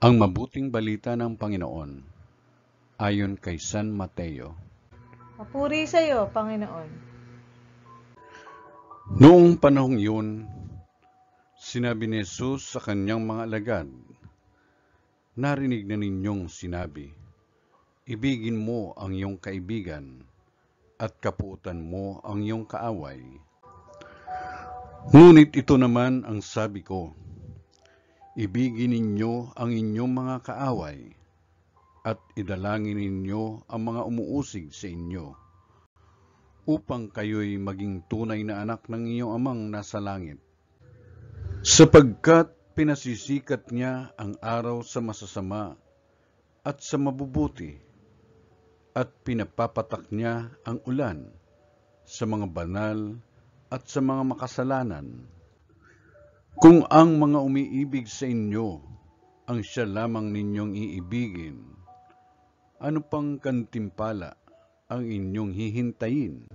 Ang mabuting balita ng Panginoon ayon kay San Mateo. Papuri sa iyo, Panginoon. Noong panahong yun, sinabi ni Jesus sa kanyang mga alagad, "Narinig na ninyong sinabi, ibigin mo ang iyong kaibigan at kapuutan mo ang iyong kaaway. Ngunit ito naman ang sabi ko, ibigin ninyo ang inyong mga kaaway at idalangin ninyo ang mga umuusig sa inyo, upang kayo'y maging tunay na anak ng inyong amang nasa langit. Sapagkat pinasisikat niya ang araw sa masasama at sa mabubuti, at pinapapatak niya ang ulan sa mga banal at sa mga makasalanan. Kung ang mga umiibig sa inyo ang siya lamang ninyong iibigin, ano pang kantimpala ang inyong hihintayin?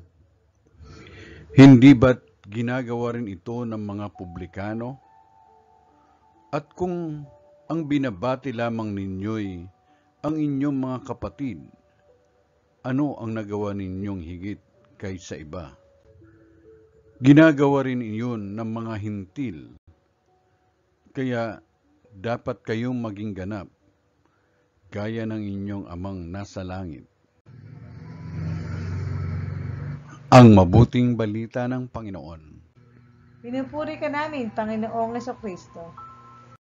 Hindi ba't ginagawa rin ito ng mga publikano? At kung ang binabati lamang ninyo'y ang inyong mga kapatid, ano ang nagawa ninyong higit kaysa iba? Ginagawa rin iyon ng mga hintil. Kaya dapat kayong maging ganap, gaya ng inyong amang nasa langit." Ang mabuting balita ng Panginoon. Pinupuri ka namin, Panginoong Jesucristo.